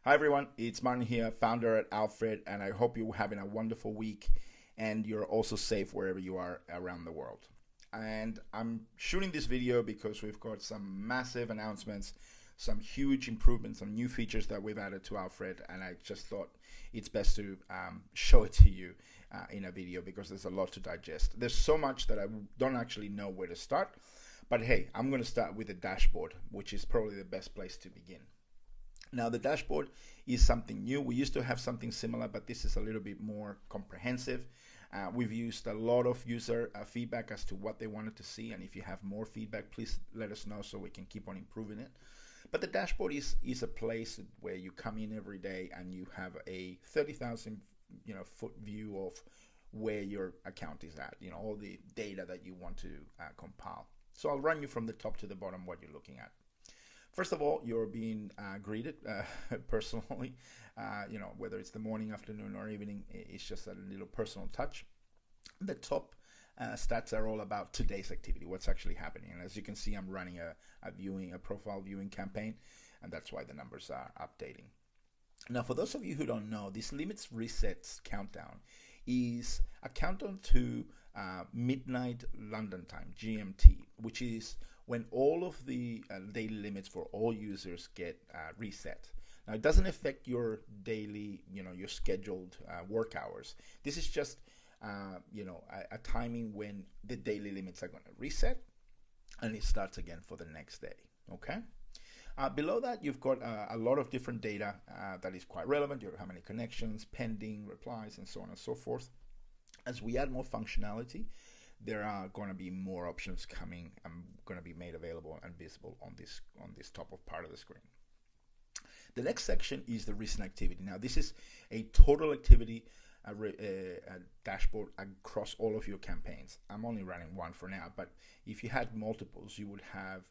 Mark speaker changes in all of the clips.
Speaker 1: Hi everyone, it's Martin here, founder at Alfred, and I hope you're having a wonderful week and you're also safe wherever you are around the world. And I'm shooting this video because we've got some massive announcements, some huge improvements, some new features that we've added to Alfred, and I just thought it's best to show it to you in a video because there's a lot to digest. There's so much that I don't actually know where to start, but hey, I'm going to start with the dashboard, which is probably the best place to begin. Now the dashboard is something new. We used to have something similar, but this is a little bit more comprehensive. We've used a lot of user feedback as to what they wanted to see, and if you have more feedback, please let us know so we can keep on improving it. But the dashboard is a place where you come in every day and you have a 30,000 foot view of where your account is at, all the data that you want to compile. So I'll run you from the top to the bottom what you're looking at. First of all, you're being greeted personally, whether it's the morning, afternoon, or evening. It's just a little personal touch. The top stats are all about today's activity, what's actually happening. And as you can see, I'm running a profile viewing campaign, and that's why the numbers are updating. Now, for those of you who don't know, this limits resets countdown is a countdown to midnight London time, GMT, which is when all of the daily limits for all users get reset. Now, it doesn't affect your daily, your scheduled work hours. This is just, a timing when the daily limits are going to reset, and it starts again for the next day. Okay. Below that, you've got a lot of different data that is quite relevant. How many connections, pending, replies, and so on and so forth. As we add more functionality, there are going to be more options coming and going to be made available and visible on this top of part of the screen. The next section is the recent activity. Now, this is a total activity a dashboard across all of your campaigns. I'm only running one for now, but if you had multiples, you would have,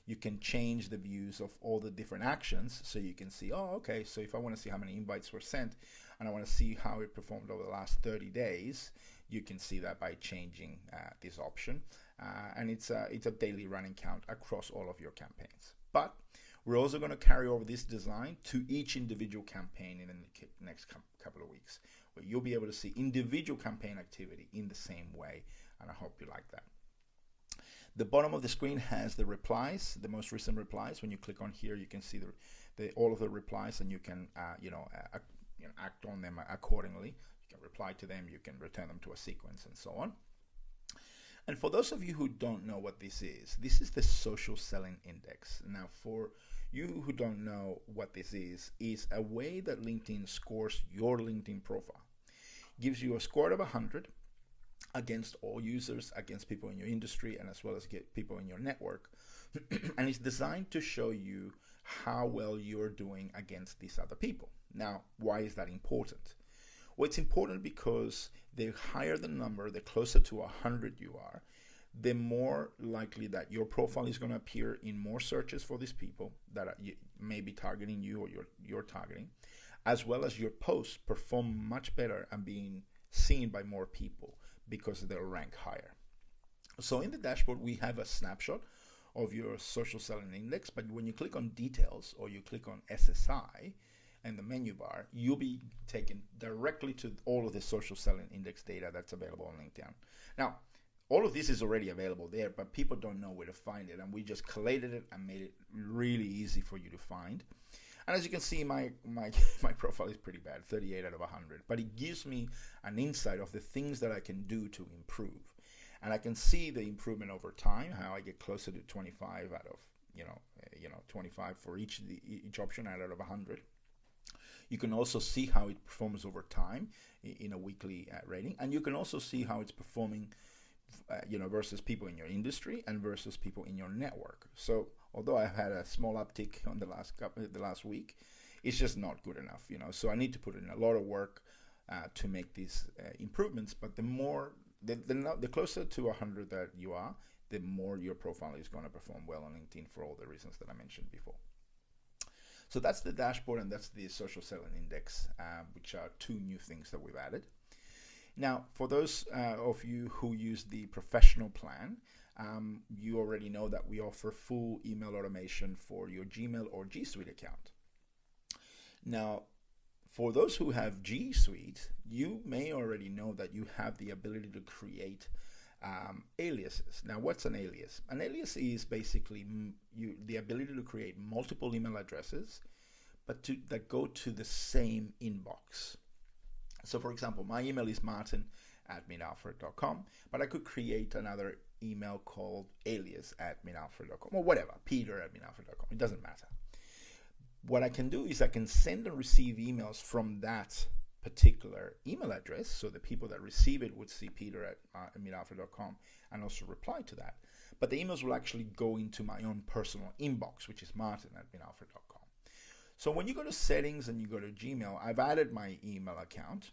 Speaker 1: you can change the views of all the different actions so you can see, oh, okay, so if I want to see how many invites were sent and I want to see how it performed over the last 30 days, you can see that by changing this option. And it's a daily running count across all of your campaigns. But we're also going to carry over this design to each individual campaign in the next couple of weeks, where you'll be able to see individual campaign activity in the same way, and I hope you like that. The bottom of the screen has the replies, the most recent replies. When you click on here, you can see all of the replies, and you can act on them accordingly. You can reply to them, you can return them to a sequence, and so on. And for those of you who don't know what this is the social selling index. Now, for you who don't know what this is a way that LinkedIn scores your LinkedIn profile. Gives you a score of 100 against all users, against people in your industry, and as well as get people in your network. And it's designed to show you how well you're doing against these other people. Now, why is that important? Well, it's important because the higher the number, the closer to 100 you are, the more likely that your profile is going to appear in more searches for these people that may be targeting you or you're targeting, as well as your posts perform much better and being seen by more people because they'll rank higher. So in the dashboard, we have a snapshot of your social selling index, but when you click on details or you click on SSI, and the menu bar, you'll be taken directly to all of the social selling index data that's available on LinkedIn. Now, all of this is already available there, but people don't know where to find it, and we just collated it and made it really easy for you to find. And as you can see, my profile is pretty bad, 38 out of 100, but it gives me an insight of the things that I can do to improve. And I can see the improvement over time, how I get closer to 25 out of 25 for each option out of 100. You can also see how it performs over time in a weekly rating, and you can also see how it's performing, versus people in your industry and versus people in your network. So, although I've had a small uptick on the last week, it's just not good enough, So I need to put in a lot of work to make these improvements. But the closer to 100 that you are, the more your profile is going to perform well on LinkedIn for all the reasons that I mentioned before. So that's the dashboard, and that's the social selling index, which are two new things that we've added. Now, for those of you who use the professional plan, you already know that we offer full email automation for your Gmail or G Suite account. Now, for those who have G Suite, you may already know that you have the ability to create aliases. Now, what's an alias? An alias is basically the ability to create multiple email addresses, but that go to the same inbox. So, for example, my email is martin@meetalfred.com, but I could create another email called alias@meetalfred.com or whatever, peter@meetalfred.com. It doesn't matter. What I can do is I can send and receive emails from that particular email address, so the people that receive it would see peter@meetalfred.com and also reply to that. But the emails will actually go into my own personal inbox, which is martin@meetalfred.com. So when you go to settings and you go to Gmail, I've added my email account,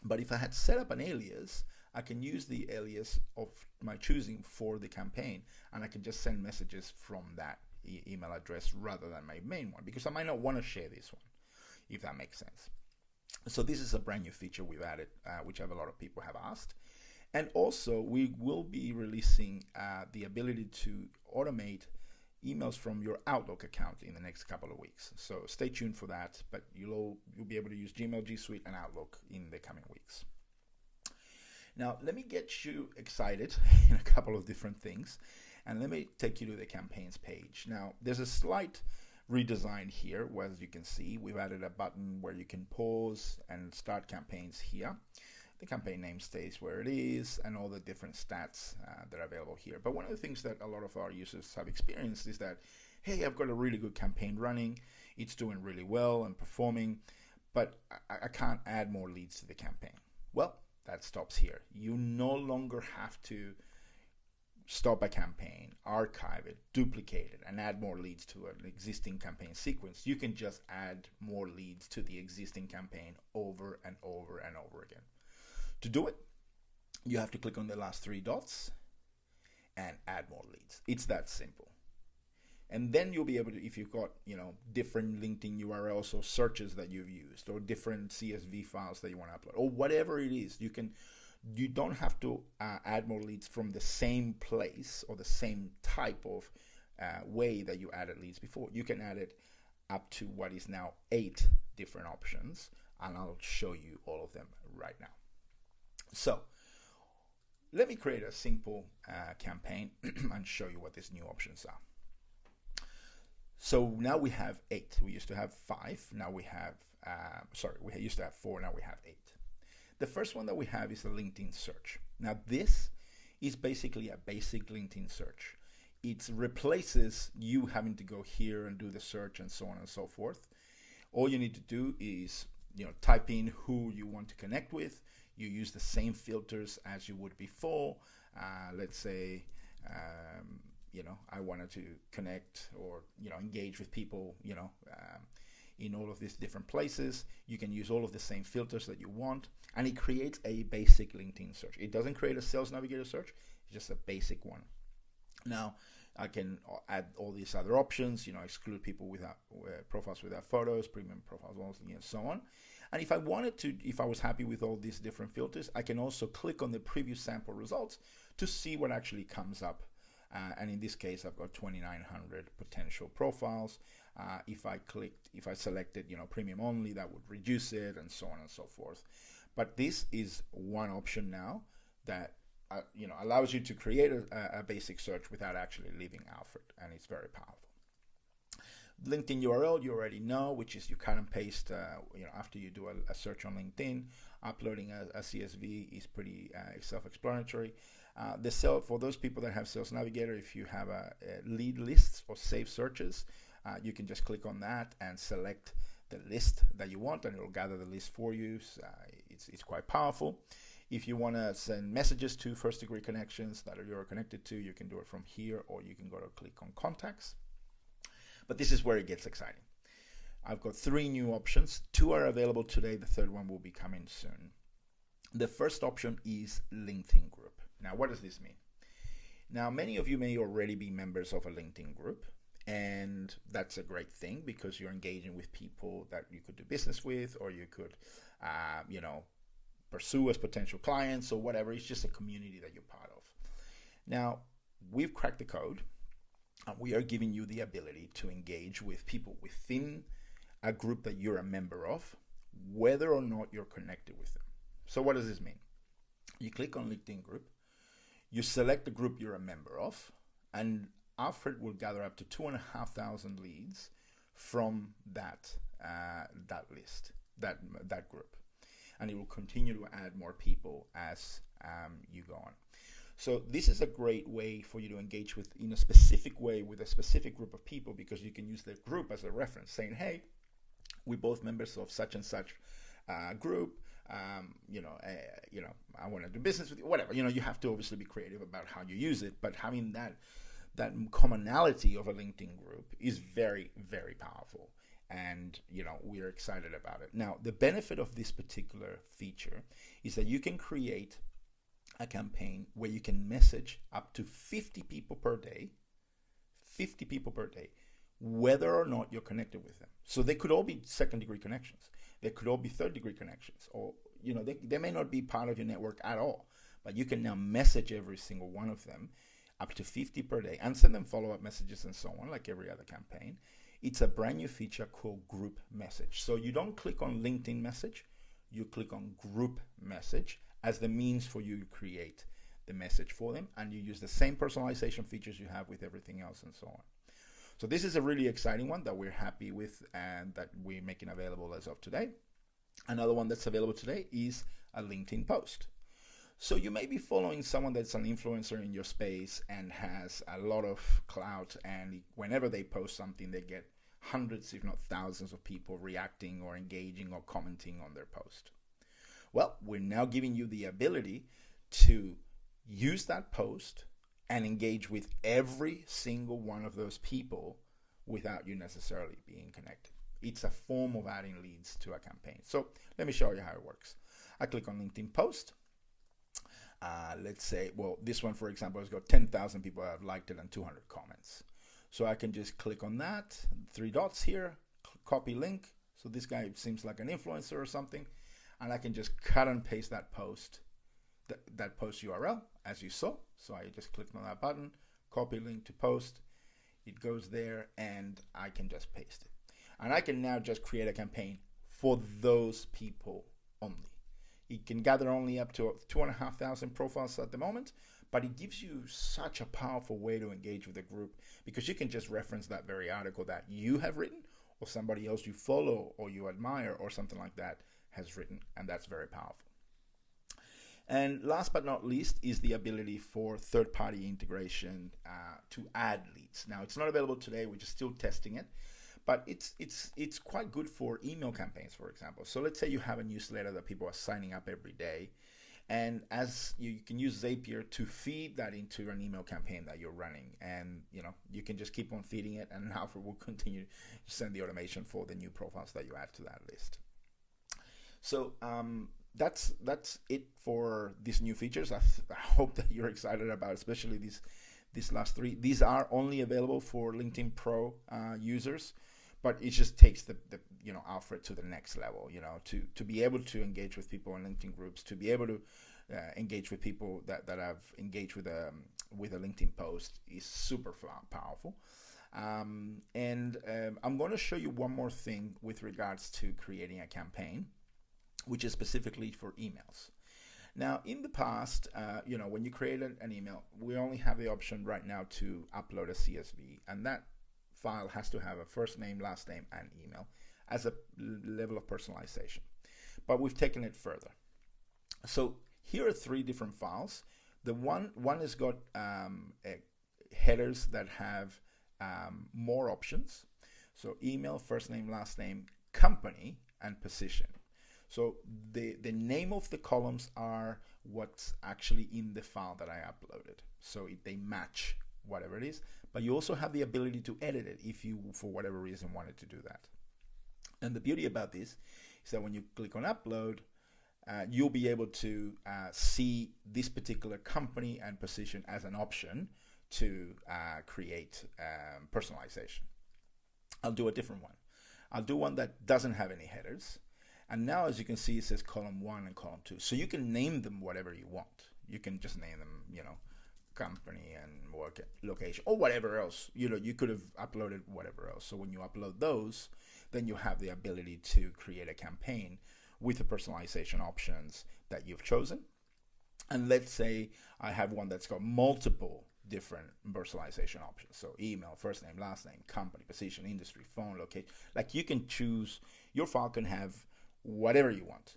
Speaker 1: but if I had set up an alias, I can use the alias of my choosing for the campaign, and I can just send messages from that email address rather than my main one, because I might not want to share this one, if that makes sense. So this is a brand new feature we've added, which a lot of people have asked. And also we will be releasing the ability to automate emails from your Outlook account in the next couple of weeks. So stay tuned for that, but you'll be able to use Gmail, G Suite, and Outlook in the coming weeks. Now, let me get you excited in a couple of different things, and let me take you to the campaigns page. Now, there's a slight redesign here, where as you can see, we've added a button where you can pause and start campaigns here. The campaign name stays where it is, and all the different stats that are available here. But one of the things that a lot of our users have experienced is that, hey, I've got a really good campaign running, it's doing really well and performing, but I can't add more leads to the campaign. Well, that stops here. You no longer have to stop a campaign, archive it, duplicate it, and add more leads to an existing campaign sequence. You can just add more leads to the existing campaign over and over and over again. To do it, you have to click on the last three dots and add more leads. It's that simple. And then you'll be able to, if you've got, different LinkedIn URLs or searches that you've used, or different CSV files that you want to upload, or whatever it is, you don't have to add more leads from the same place or the same type of way that you added leads before. You can add it up to what is now 8 different options, and I'll show you all of them right now. So let me create a simple campaign and show you what these new options are. So now we have 8. We used to have 5. Now we have, we used to have 4. Now we have 8. The first one that we have is a LinkedIn search. Now this is basically a basic LinkedIn search. It replaces you having to go here and do the search and so on and so forth. All you need to do is, type in who you want to connect with. You use the same filters as you would before. Let's say, I wanted to connect or, engage with people, in all of these different places. You can use all of the same filters that you want, and it creates a basic LinkedIn search. It doesn't create a Sales Navigator search, it's just a basic one. Now, I can add all these other options, exclude people without profiles without photos, premium profiles only, and so on. And if I wanted to, if I was happy with all these different filters, I can also click on the preview sample results to see what actually comes up. And in this case, I've got 2,900 potential profiles. If I selected, premium only, that would reduce it, and so on and so forth. But this is one option now that allows you to create a basic search without actually leaving Alfred, and it's very powerful. LinkedIn URL, you already know, which is you cut and paste, after you do a search on LinkedIn. Uploading a CSV is pretty self-explanatory. For those people that have Sales Navigator, if you have a lead lists or save searches, you can just click on that and select the list that you want, and it will gather the list for you. It's quite powerful. If you want to send messages to first-degree connections that you're connected to, you can do it from here, or you can go to click on contacts. But this is where it gets exciting. I've got 3 new options. 2 are available today. The third one will be coming soon. The first option is LinkedIn group. Now, what does this mean? Now, many of you may already be members of a LinkedIn group, and that's a great thing because you're engaging with people that you could do business with, or you could, pursue as potential clients or whatever. It's just a community that you're part of. Now, we've cracked the code, and we are giving you the ability to engage with people within a group that you're a member of, whether or not you're connected with them. So what does this mean? You click on LinkedIn group, you select the group you're a member of, and Alfred will gather up to 2,500 leads from that list, that group, and it will continue to add more people as you go on. So this is a great way for you to engage with in a specific way with a specific group of people, because you can use the group as a reference, saying, hey, we're both members of such and such group. I want to do business with you, whatever. You have to obviously be creative about how you use it, but having that commonality of a LinkedIn group is very, very powerful. And, we're excited about it. Now, the benefit of this particular feature is that you can create a campaign where you can message up to 50 people per day, whether or not you're connected with them. So they could all be second-degree connections. They could all be third-degree connections. Or, they may not be part of your network at all. But you can now message every single one of them up to 50 per day and send them follow-up messages and so on, like every other campaign. It's a brand new feature called Group Message. So you don't click on LinkedIn Message. You click on Group Message as the means for you to create the message for them, and you use the same personalization features you have with everything else and so on. So this is a really exciting one that we're happy with and that we're making available as of today. Another one that's available today is a LinkedIn post. So you may be following someone that's an influencer in your space and has a lot of clout, and whenever they post something, they get hundreds, if not thousands of people reacting or engaging or commenting on their post. Well, we're now giving you the ability to use that post and engage with every single one of those people without you necessarily being connected. It's a form of adding leads to a campaign. So let me show you how it works. I click on LinkedIn post. Let's say, well, this one, for example, has got 10,000 people that have liked it and 200 comments. So I can just click on that, 3 dots here, copy link. So this guy seems like an influencer or something. And I can just cut and paste that post, that post URL, as you saw. So I just clicked on that button, copy link to post. It goes there, and I can just paste it. And I can now just create a campaign for those people only. It can gather only up to 2,500 profiles at the moment, but it gives you such a powerful way to engage with the group, because you can just reference that very article that you have written, or somebody else you follow or you admire or something like that has written, and that's very powerful. And last but not least is the ability for third-party integration to add leads. Now, it's not available today. We're just still testing it, but it's quite good for email campaigns, for example. So let's say you have a newsletter that people are signing up every day, and as you can use Zapier to feed that into an email campaign that you're running, and you can just keep on feeding it, and Alfred will continue to send the automation for the new profiles that you add to that list. So that's it for these new features. I hope that you're excited about, especially these last 3. These are only available for LinkedIn Pro users, but it just takes the Alfred to the next level. To be able to engage with people in LinkedIn groups, to be able to engage with people that have engaged with a LinkedIn post is super powerful. I'm going to show you one more thing with regards to creating a campaign, which is specifically for emails. Now, in the past, when you create an email, we only have the option right now to upload a CSV, and that file has to have a first name, last name, and email as a level of personalization. But we've taken it further. So here are 3 different files. The one has got headers that have more options. So email, first name, last name, company, and position. So the name of the columns are what's actually in the file that I uploaded. So they match whatever it is, but you also have the ability to edit it if you, for whatever reason, wanted to do that. And the beauty about this is that when you click on upload, you'll be able to see this particular company and position as an option to create personalization. I'll do a different one. I'll do one that doesn't have any headers. And now, as you can see, it says column 1 and column 2. So you can name them whatever you want. You can just name them, company and work location or whatever else. You could have uploaded whatever else. So when you upload those, then you have the ability to create a campaign with the personalization options that you've chosen. And let's say I have one that's got multiple different personalization options. So email, first name, last name, company, position, industry, phone, location. Like, you can choose, your file can have whatever you want.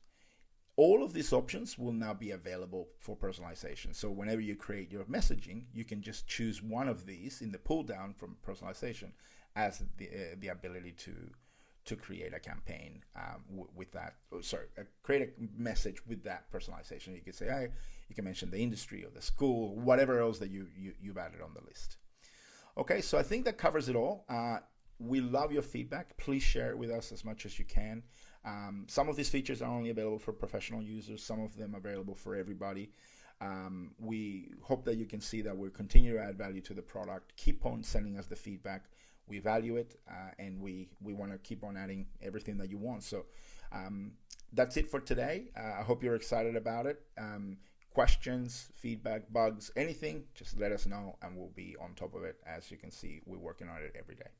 Speaker 1: All of these options will now be available for personalization. So whenever you create your messaging, you can just choose one of these in the pull down from personalization as the ability to create a campaign with that. Create a message with that personalization. You can say, hey, you can mention the industry or the school, whatever else that you've added on the list. Okay, so I think that covers it all. We love your feedback. Please share it with us as much as you can. Some of these features are only available for professional users. Some of them are available for everybody. We hope that you can see that we continue to add value to the product. Keep on sending us the feedback. We value it, and we want to keep on adding everything that you want. So that's it for today. I hope you're excited about it. Questions, feedback, bugs, anything, just let us know, and we'll be on top of it. As you can see, we're working on it every day.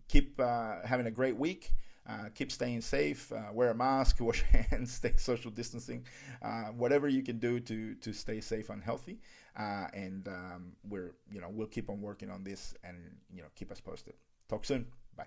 Speaker 1: Keep having a great week. Keep staying safe. Wear a mask, wash your hands, stay social distancing. Whatever you can do to stay safe and healthy. And we'll keep on working on this, and keep us posted. Talk soon. Bye.